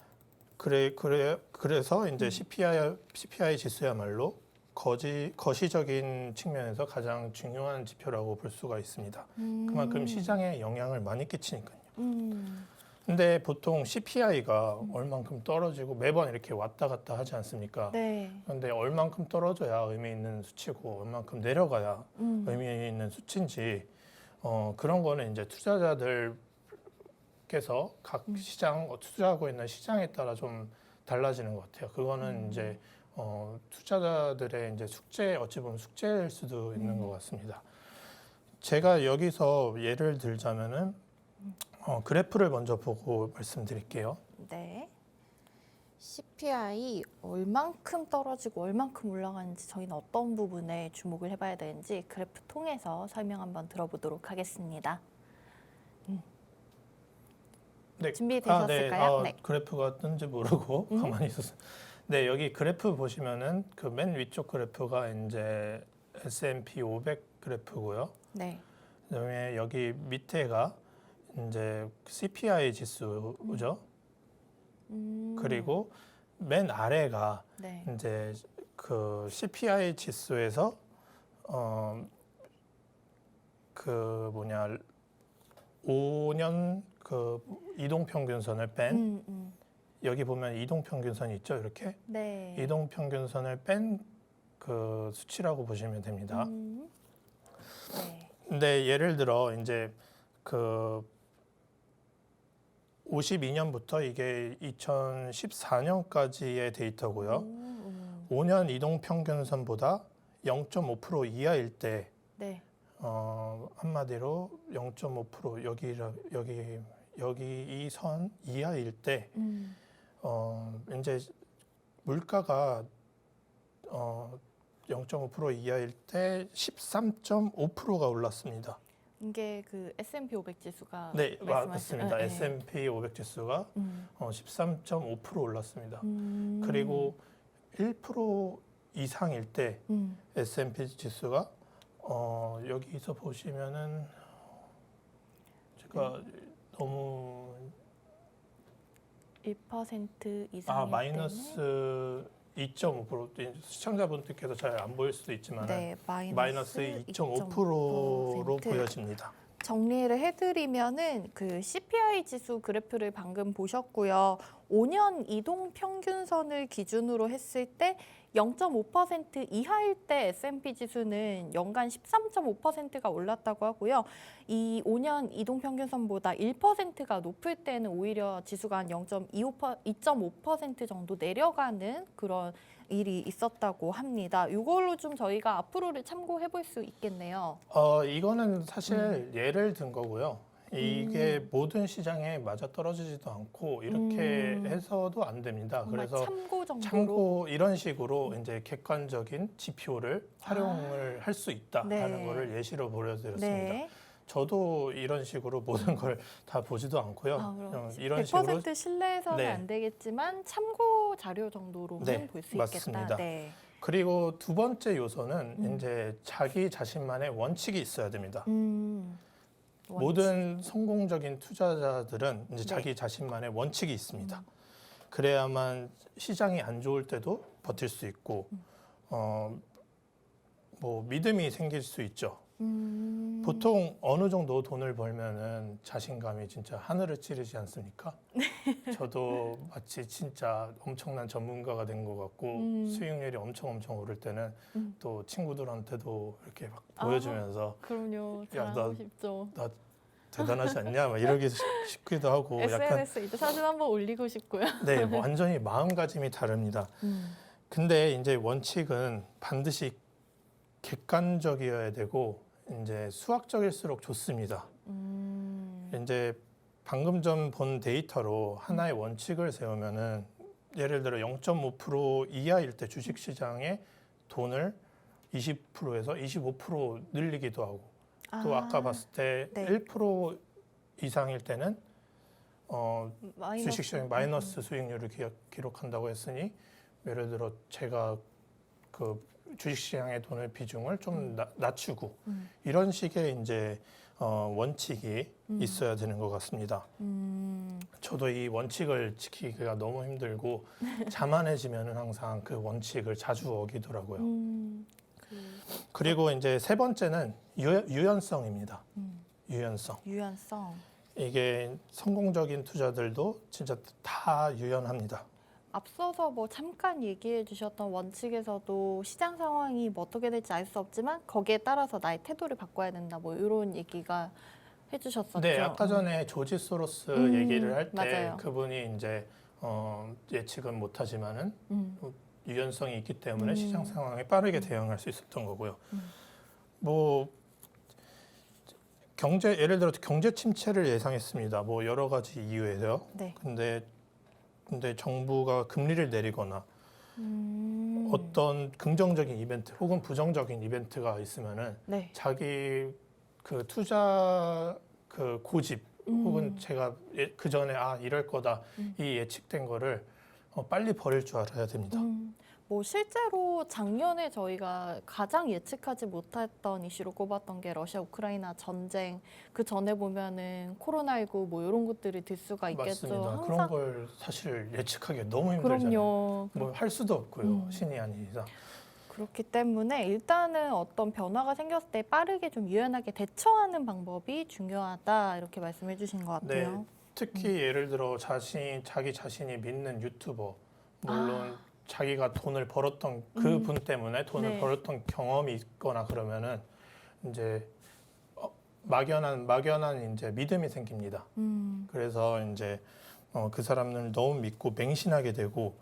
그래서 이제 CPI 지수야말로 거시적인 측면에서 가장 중요한 지표라고 볼 수가 있습니다. 그만큼 시장에 영향을 많이 끼치니까요. 근데 보통 CPI가 얼만큼 떨어지고 매번 이렇게 왔다 갔다 하지 않습니까? 네. 그런데 얼만큼 떨어져야 의미 있는 수치고 얼만큼 내려가야 의미 있는 수치인지 그런 거는 이제 투자자들께서 각 시장 투자하고 있는 시장에 따라 좀 달라지는 것 같아요. 그거는 이제 투자자들의 이제 어찌 보면 숙제일 수도 있는 것 같습니다. 제가 여기서 예를 들자면은 그래프를 먼저 보고 말씀드릴게요. 네. CPI 얼만큼 떨어지고 얼만큼 올라가는지 저희는 어떤 부분에 주목을 해봐야 되는지 그래프 통해서 설명 한번 들어보도록 하겠습니다. 네. 준비되셨을까요? 네. 그래프가 뜬지 모르고 가만히 있었어요. 네, 여기 그래프 보시면은 그 맨 위쪽 그래프가 이제 S&P 500 그래프고요. 네. 그다음에 여기 밑에가 이제 CPI 지수죠. 그리고 맨 아래가 네. 이제 그 CPI 지수에서 그 5년 그 이동평균선을 뺀 여기 보면 이동평균선이 있죠, 이렇게. 네. 이동평균선을 뺀 그 수치라고 보시면 됩니다. 네. 근데 예를 들어 이제 그 52년부터 이게 2014년까지의 데이터고요. 5년 이동평균선보다 0.5% 이하일 때 네. 한마디로 0.5% 여기 이 선 이하일 때 이제 물가가 0.5% 이하일 때 13.5%가 올랐습니다. 이게 그 S&P 500 지수가 네, 말씀하신 맞습니다. S&P 500 지수가 13.5% 올랐습니다. 그리고 1% 이상일 때 S&P 지수가 여기서 보시면은 제가 너무 1% 이상일 마이너스 2.5% 시청자분들께서 잘 안 보일 수도 있지만 네, 마이너스 2.5%로 보여집니다. 정리를 해드리면은 그 CPI 지수 그래프를 방금 보셨고요. 5년 이동 평균선을 기준으로 했을 때 0.5% 이하일 때 S&P 지수는 연간 13.5%가 올랐다고 하고요. 이 5년 이동 평균선보다 1%가 높을 때는 오히려 지수가 한 2.5% 정도 내려가는 그런 일이 있었다고 합니다. 이걸로 좀 저희가 앞으로를 참고해 볼 수 있겠네요. 이거는 사실 예를 든 거고요. 이게 모든 시장에 맞아 떨어지지도 않고 이렇게 해서도 안 됩니다. 그래서 참고 정도로 참고 이런 식으로 이제 객관적인 지표를 활용을 할 수 있다라는 거를 예시로 보여드렸습니다. 네. 저도 이런 식으로 모든 걸 다 보지도 않고요. 이런 100% 식으로 신뢰해서는 네. 안 되겠지만 참고 자료 정도로는 네, 볼 수 맞습니다. 있겠다. 네. 그리고 두 번째 요소는 이제 자기 자신만의 원칙이 있어야 됩니다. 모든 성공적인 투자자들은 이제 자기 자신만의 원칙이 있습니다. 그래야만 시장이 안 좋을 때도 버틸 수 있고 뭐 믿음이 생길 수 있죠. 보통 어느 정도 돈을 벌면은 자신감이 진짜 하늘을 찌르지 않습니까? 저도 마치 진짜 엄청난 전문가가 된 것 같고 수익률이 엄청 오를 때는 또 친구들한테도 이렇게 막 보여주면서 그럼요. 야, 자랑하고 싶죠. 나 대단하지 않냐? 막 이러기 싶기도 하고 약간 SNS 이제 사진 한번 올리고 싶고요. 네, 뭐 완전히 마음가짐이 다릅니다. 근데 이제 원칙은 반드시 객관적이어야 되고 이제 수학적일수록 좋습니다. 이제 방금 전 본 데이터로 하나의 원칙을 세우면은 예를 들어 0.5% 이하일 때 주식시장에 돈을 20%에서 25% 늘리기도 하고 또 아까 봤을 때 네. 1% 이상일 때는 주식시장 마이너스 수익률을 기록한다고 했으니 예를 들어 제가 그 주식시장의 돈의 비중을 좀 낮추고 이런 식의 이제 원칙이 있어야 되는 것 같습니다. 저도 이 원칙을 지키기가 너무 힘들고 자만해지면은 항상 그 원칙을 자주 어기더라고요. 그리고 이제 세 번째는 유연성입니다. 유연성. 이게 성공적인 투자들도 진짜 다 유연합니다. 앞서서 뭐 잠깐 얘기해 주셨던 원칙에서도 시장 상황이 뭐 어떻게 될지 알 수 없지만 거기에 따라서 나의 태도를 바꿔야 된다. 뭐 이런 얘기가 해주셨었죠. 네, 아까 전에 조지 소로스 얘기를 할 때 그분이 이제 예측은 못하지만은 유연성이 있기 때문에 시장 상황에 빠르게 대응할 수 있었던 거고요. 뭐 예를 들어 경제 침체를 예상했습니다. 뭐 여러 가지 이유에요. 네. 근데 정부가 금리를 내리거나 어떤 긍정적인 이벤트 혹은 부정적인 이벤트가 있으면은 네. 자기 그 투자 그 고집 혹은 제가 그 전에 이럴 거다 이 예측된 거를 빨리 버릴 줄 알아야 됩니다. 뭐 실제로 작년에 저희가 가장 예측하지 못했던 이슈로 꼽았던 게 러시아 우크라이나 전쟁, 그 전에 보면은 코로나19 뭐 이런 것들이 들 수가 있겠죠. 맞습니다. 항상 그런 걸 사실 예측하기 너무 힘들잖아요. 그럼요. 뭐 할 수도 없고요. 신이 아닌 이상. 그렇기 때문에 일단은 어떤 변화가 생겼을 때 빠르게 좀 유연하게 대처하는 방법이 중요하다 이렇게 말씀해 주신 것 같아요. 네, 특히 예를 들어 자기 자신이 믿는 유튜버 물론 자기가 돈을 벌었던 그 분 때문에 돈을 네. 벌었던 경험이 있거나 그러면은 이제 막연한 이제 믿음이 생깁니다. 그래서 이제 그 사람을 너무 믿고 맹신하게 되고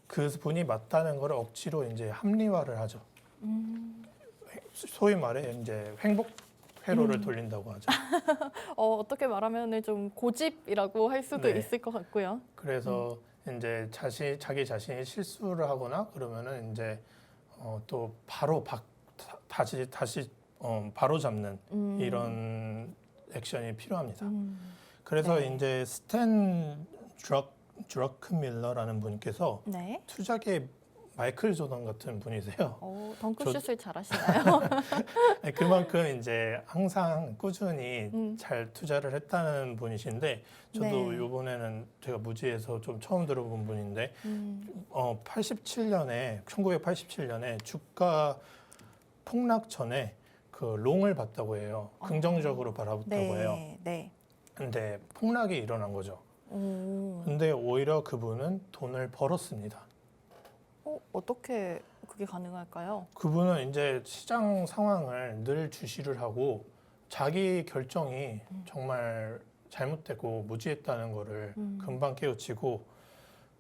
그 분이 맞다는 걸 억지로 이제 합리화를 하죠. 소위 말해 이제 회복 회로를 돌린다고 하죠. 어떻게 말하면은 좀 고집이라고 할 수도 네. 있을 것 같고요. 그래서 이제 자기 자신이 실수를 하거나 그러면은 이제 또 바로 다시 바로 잡는 이런 액션이 필요합니다. 그래서 네. 이제 스탠 드러큰밀러라는 분께서 네. 투자계 마이클 조던 같은 분이세요. 덩크슛을 잘하시나요? 그만큼 이제 항상 꾸준히 잘 투자를 했다는 분이신데 저도 네. 이번에는 제가 무지에서 좀 처음 들어본 분인데 1987년에 주가 폭락 전에 그 롱을 봤다고 해요. 긍정적으로 바라봤다고 해요. 네. 근데 폭락이 일어난 거죠. 오. 근데 오히려 그분은 돈을 벌었습니다. 어떻게 그게 가능할까요? 그분은 이제 시장 상황을 늘 주시를 하고 자기 결정이 정말 잘못되고 무지했다는 거를 금방 깨우치고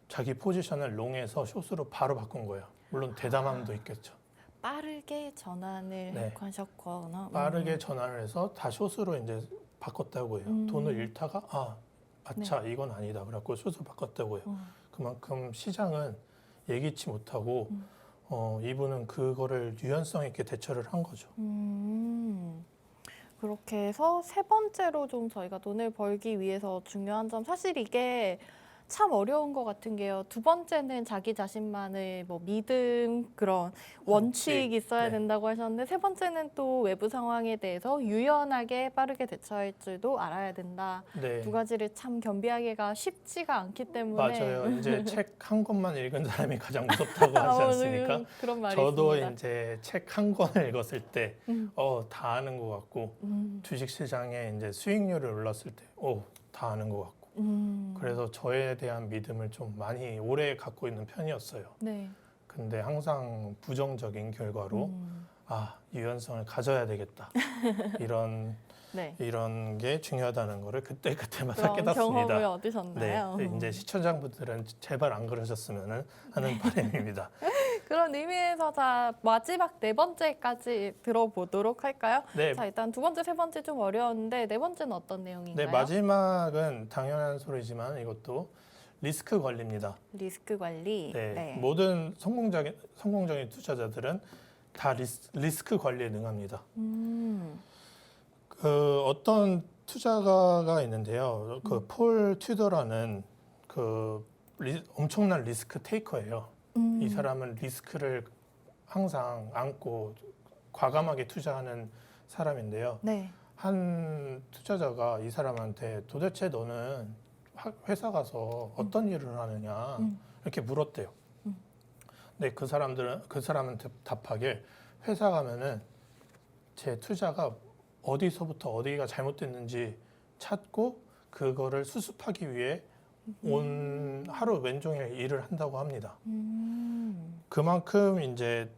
자기 포지션을 롱에서 숏으로 바로 바꾼 거예요. 물론 대담함도 있겠죠. 빠르게 전환을 네. 하셨거나 빠르게 전환을 해서 다 숏으로 이제 바꿨다고 해요. 돈을 잃다가 아차 이건 아니다. 그래갖고 숏으로 바꿨다고 해요. 그만큼 시장은 예기치 못하고 이분은 그거를 유연성 있게 대처를 한 거죠. 그렇게 해서 세 번째로 좀 저희가 돈을 벌기 위해서 중요한 점, 사실 이게 참 어려운 것 같은 게요. 두 번째는 자기 자신만의 뭐 믿음, 그런 원칙이 있어야 네. 된다고 하셨는데, 세 번째는 또 외부 상황에 대해서 유연하게 빠르게 대처할 줄도 알아야 된다. 네. 두 가지를 참 겸비하기가 쉽지가 않기 때문에. 맞아요. 이제 책 한 권만 읽은 사람이 가장 무섭다고 하지 않습니까? 그런 말이 저도 있습니다. 이제 책 한 권을 읽었을 때, 음. 다 아는 것 같고, 주식 시장에 이제 수익률을 올랐을 때, 다 아는 것 같고. 그래서 저에 대한 믿음을 좀 많이 오래 갖고 있는 편이었어요. 네. 근데 항상 부정적인 결과로, 유연성을 가져야 되겠다. 네. 이런 게 중요하다는 거를 그때마다 그런 깨닫습니다. 경험을 얻으셨나요? 네, 이제 시청자분들은 제발 안 그러셨으면 하는 바람입니다. 그런 의미에서 자 마지막 네 번째까지 들어보도록 할까요? 네, 자 일단 두 번째, 세 번째 좀 어려웠는데 네 번째는 어떤 내용인가요? 네, 마지막은 당연한 소리지만 이것도 리스크 관리입니다. 리스크 관리. 네, 모든 성공적인 투자자들은 다 리스크 관리에 능합니다. 어떤 투자가가 있는데요. 폴 튜더라는 엄청난 리스크 테이커예요. 이 사람은 리스크를 항상 안고 과감하게 투자하는 사람인데요. 네. 한 투자자가 이 사람한테 도대체 너는 회사 가서 어떤 일을 하느냐 이렇게 물었대요. 근데 그 사람한테 답하길 회사 가면은 제 투자가 어디서부터 어디가 잘못됐는지 찾고 그거를 수습하기 위해 온 하루 왼종일 일을 한다고 합니다. 그만큼 이제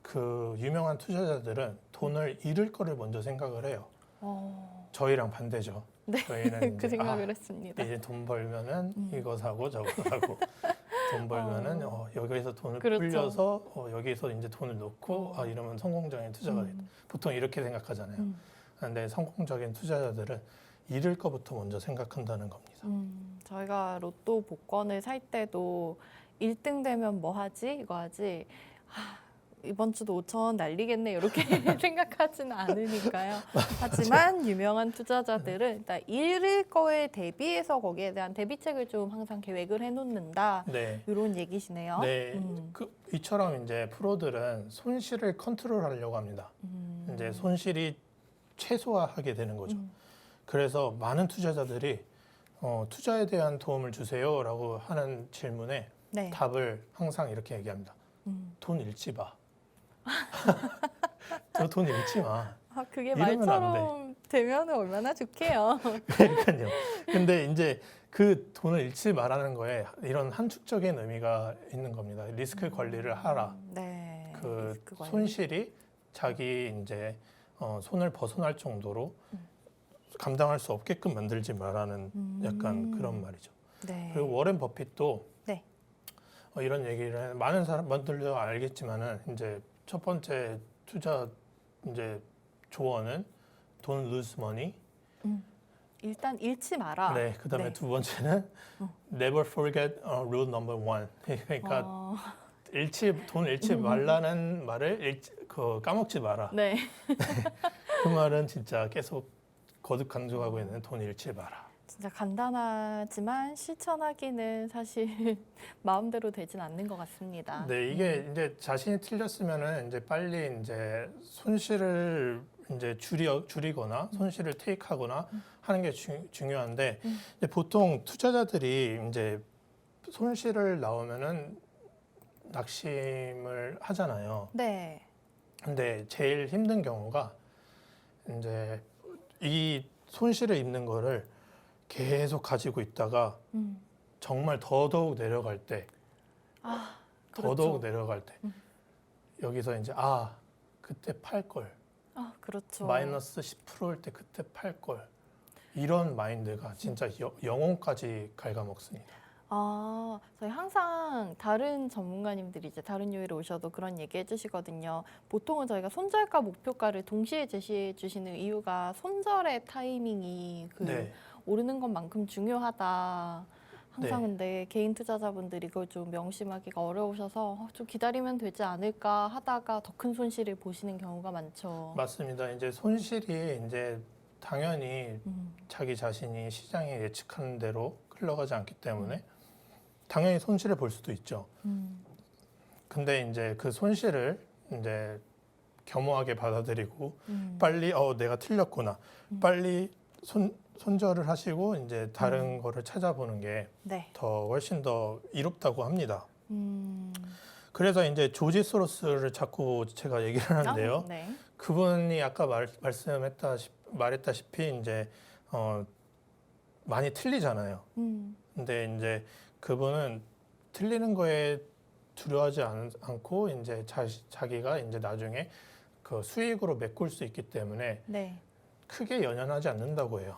그 유명한 투자자들은 돈을 잃을 거를 먼저 생각을 해요. 저희랑 반대죠. 네. 저희는 그 이제, 생각을 했습니다. 이제 돈 벌면은 이거 사고 저거 사고 돈 벌면은 여기에서 돈을 그렇죠. 불려서 여기서 이제 돈을 넣고 이러면 성공적인 투자가 된다. 보통 이렇게 생각하잖아요. 그런데 성공적인 투자자들은 잃을 거부터 먼저 생각한다는 겁니다. 저희가 로또 복권을 살 때도 1등 되면 뭐 하지? 이거 하지? 이번 주도 5,000원 날리겠네 이렇게 생각하지는 않으니까요. 하지만 유명한 투자자들은 일단 잃을 거에 대비해서 거기에 대한 대비책을 좀 항상 계획을 해놓는다. 네. 이런 얘기시네요. 네, 이처럼 이제 프로들은 손실을 컨트롤하려고 합니다. 이제 손실이 최소화하게 되는 거죠. 그래서 많은 투자자들이 투자에 대한 도움을 주세요라고 하는 질문에 네. 답을 항상 이렇게 얘기합니다. 돈 잃지 마. 돈 잃지 마. 그게 이러면 안 말처럼 되면 얼마나 좋게요. 그러니까요. 근데 이제 그 돈을 잃지 말라는 거에 이런 함축적인 의미가 있는 겁니다. 리스크 관리를 하라. 네. 그 리스크 관리. 손실이 자기 이제 손을 벗어날 정도로 감당할 수 없게끔 만들지 말라는 약간 그런 말이죠. 네. 그리고 워렌 버핏도 네. 이런 얘기를 해. 많은 사람들도 알겠지만은 이제 첫 번째 투자 이제 조언은 don't lose money. 일단 잃지 마라. 네, 그다음에 네. 두 번째는 never forget rule number one. 그러니까 돈 잃지 말라는 말을 까먹지 마라. 네. 그 말은 진짜 계속 거듭 강조하고 있는 돈 잃지 마라. 진짜 간단하지만 실천하기는 사실 마음대로 되진 않는 것 같습니다. 네, 이게 이제 자신이 틀렸으면은 이제 빨리 이제 손실을 이제 줄이거나 손실을 테이크하거나 하는 게 중요한데 이제 보통 투자자들이 이제 손실을 나오면은 낙심을 하잖아요. 네. 근데 제일 힘든 경우가 이제 이 손실을 입는 거를 계속 가지고 있다가 정말 더더욱 내려갈 때, 더더욱 그렇죠. 내려갈 때 여기서 이제 그때 팔 걸. 그렇죠. 마이너스 10%일 때 그때 팔 걸. 이런 마인드가 진짜 영혼까지 갉아먹습니다. 저희 항상 다른 전문가님들이 이제 다른 요일에 오셔도 그런 얘기 해주시거든요. 보통은 저희가 손절가, 목표가를 동시에 제시해 주시는 이유가 손절의 타이밍이 네. 오르는 것만큼 중요하다. 항상 네. 근데 개인 투자자분들이 이걸 좀 명심하기가 어려우셔서 좀 기다리면 되지 않을까 하다가 더 큰 손실을 보시는 경우가 많죠. 맞습니다. 이제 손실이 이제 당연히 자기 자신이 시장에 예측하는 대로 흘러가지 않기 때문에 당연히 손실을 볼 수도 있죠. 근데 이제 그 손실을 이제 겸허하게 받아들이고 빨리 내가 틀렸구나. 빨리 손절을 하시고 이제 다른 거를 찾아보는 게 더 훨씬 더 이롭다고 합니다. 그래서 이제 조지 소로스를 자꾸 제가 얘기를 하는데요. 그분이 아까 말했다시피 이제 많이 틀리잖아요. 근데 이제 그분은 틀리는 거에 두려워하지 않고 이제 자기가 이제 나중에 그 수익으로 메꿀 수 있기 때문에 크게 연연하지 않는다고 해요.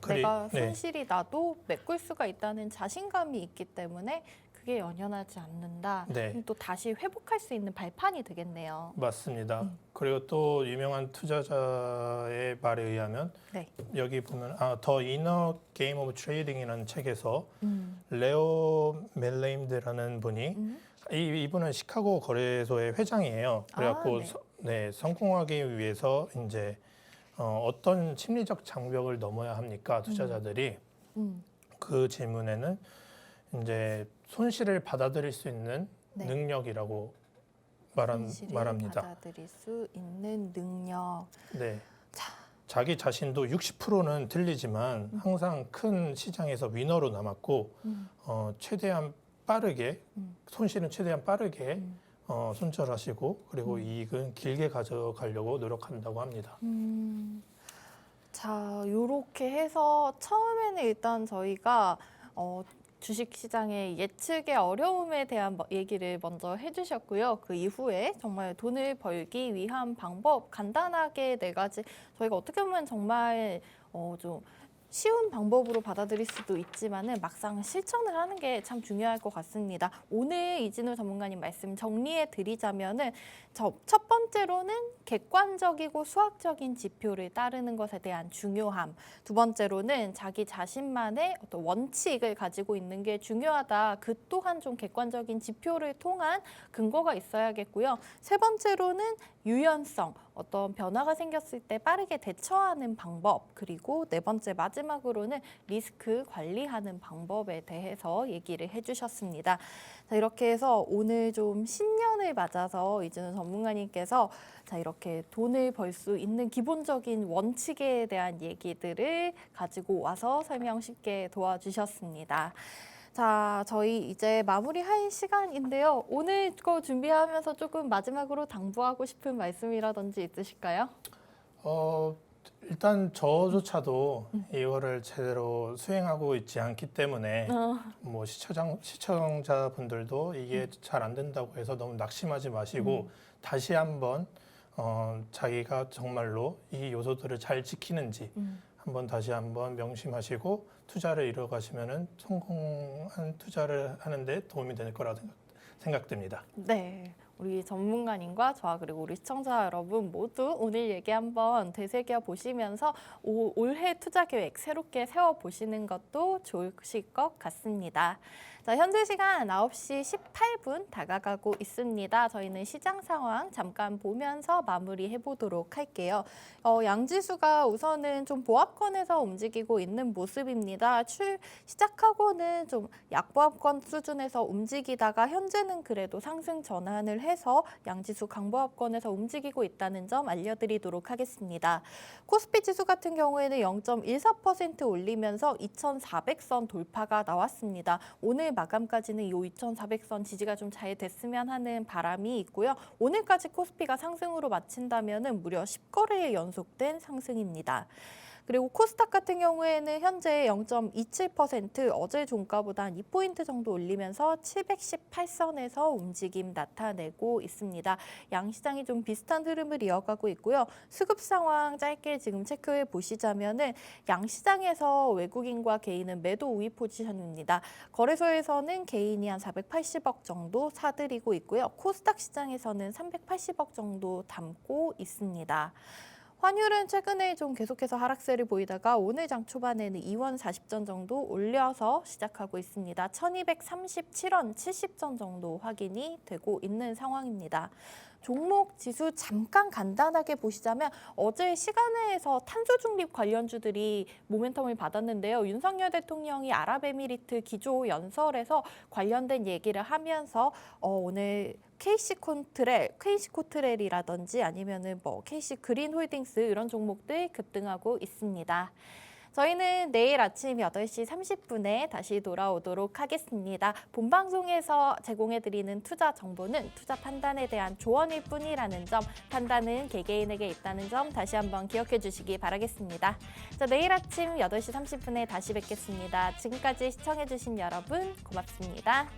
내가 손실이 나도 메꿀 수가 있다는 자신감이 있기 때문에 그게 연연하지 않는다. 그럼 또 다시 회복할 수 있는 발판이 되겠네요. 맞습니다. 그리고 또 유명한 투자자의 말에 의하면 여기 보면 더 이너 게임 오브 트레이딩이라는 책에서 레오 멜레임드라는 분이 이분은 시카고 거래소의 회장이에요. 그래갖고 성공하기 위해서 이제 어떤 심리적 장벽을 넘어야 합니까? 투자자들이 그 질문에는 이제 손실을 받아들일 수 있는 능력이라고 말합니다. 받아들일 수 있는 능력. 자기 자신도 60%는 틀리지만 항상 큰 시장에서 위너로 남았고 최대한 빠르게 손실은 최대한 빠르게 손절하시고 그리고 이익은 길게 가져가려고 노력한다고 합니다. 자, 요렇게 해서 처음에는 일단 저희가 주식시장의 예측의 어려움에 대한 얘기를 먼저 해주셨고요. 그 이후에 정말 돈을 벌기 위한 방법 간단하게 4가지 저희가 어떻게 보면 정말 좀 쉬운 방법으로 받아들일 수도 있지만은 막상 실천을 하는 게 참 중요할 것 같습니다. 오늘 이진우 전문가님 말씀 정리해 드리자면은 첫 번째로는 객관적이고 수학적인 지표를 따르는 것에 대한 중요함. 두 번째로는 자기 자신만의 어떤 원칙을 가지고 있는 게 중요하다. 그 또한 좀 객관적인 지표를 통한 근거가 있어야겠고요. 세 번째로는 유연성, 어떤 변화가 생겼을 때 빠르게 대처하는 방법, 그리고 네 번째 마지막으로는 리스크 관리하는 방법에 대해서 얘기를 해주셨습니다. 자, 이렇게 해서 오늘 좀 신년을 맞아서 이진우 전문가님께서 자, 이렇게 돈을 벌 수 있는 기본적인 원칙에 대한 얘기들을 가지고 와서 설명 쉽게 도와주셨습니다. 자, 저희 이제 마무리할 시간인데요. 오늘 거 준비하면서 조금 마지막으로 당부하고 싶은 말씀이라든지 있으실까요? 일단 저조차도 이거를 제대로 수행하고 있지 않기 때문에 뭐 시청자분들도 이게 잘 안 된다고 해서 너무 낙심하지 마시고 다시 한번 자기가 정말로 이 요소들을 잘 지키는지 다시 한번 명심하시고 투자를 이뤄가시면은 성공한 투자를 하는데 도움이 될 거라고 생각됩니다. 네. 우리 전문가님과 저와 그리고 우리 시청자 여러분 모두 오늘 얘기 한번 되새겨 보시면서 올해 투자 계획 새롭게 세워보시는 것도 좋으실 것 같습니다. 자, 현재 시간 9시 18분 다가가고 있습니다. 저희는 시장 상황 잠깐 보면서 마무리해 보도록 할게요. 양지수가 우선은 좀 보합권에서 움직이고 있는 모습입니다. 시작하고는 좀 약보합권 수준에서 움직이다가 현재는 그래도 상승 전환을 해서 양지수 강보합권에서 움직이고 있다는 점 알려드리도록 하겠습니다. 코스피 지수 같은 경우에는 0.14% 올리면서 2,400선 돌파가 나왔습니다. 오늘 마감까지는 이 2,400선 지지가 좀 잘 됐으면 하는 바람이 있고요. 오늘까지 코스피가 상승으로 마친다면은 무려 10거래일 연속된 상승입니다. 그리고 코스닥 같은 경우에는 현재 0.27% 어제 종가보다 한 2포인트 정도 올리면서 718선에서 움직임 나타내고 있습니다. 양시장이 좀 비슷한 흐름을 이어가고 있고요. 수급 상황 짧게 지금 체크해 보시자면은 양시장에서 외국인과 개인은 매도 우위 포지션입니다. 거래소에서는 개인이 한 480억 정도 사들이고 있고요. 코스닥 시장에서는 380억 정도 담고 있습니다. 환율은 최근에 좀 계속해서 하락세를 보이다가 오늘 장 초반에는 2원 40전 정도 올려서 시작하고 있습니다. 1237원 70전 정도 확인이 되고 있는 상황입니다. 종목 지수 잠깐 간단하게 보시자면 어제 시간회에서 탄소 중립 관련주들이 모멘텀을 받았는데요. 윤석열 대통령이 아랍에미리트 기조 연설에서 관련된 얘기를 하면서 오늘 KC코트렐이라든지 아니면은 뭐 KC 그린홀딩스 이런 종목들 급등하고 있습니다. 저희는 내일 아침 8시 30분에 다시 돌아오도록 하겠습니다. 본방송에서 제공해드리는 투자 정보는 투자 판단에 대한 조언일 뿐이라는 점, 판단은 개개인에게 있다는 점 다시 한번 기억해 주시기 바라겠습니다. 자, 내일 아침 8시 30분에 다시 뵙겠습니다. 지금까지 시청해 주신 여러분 고맙습니다.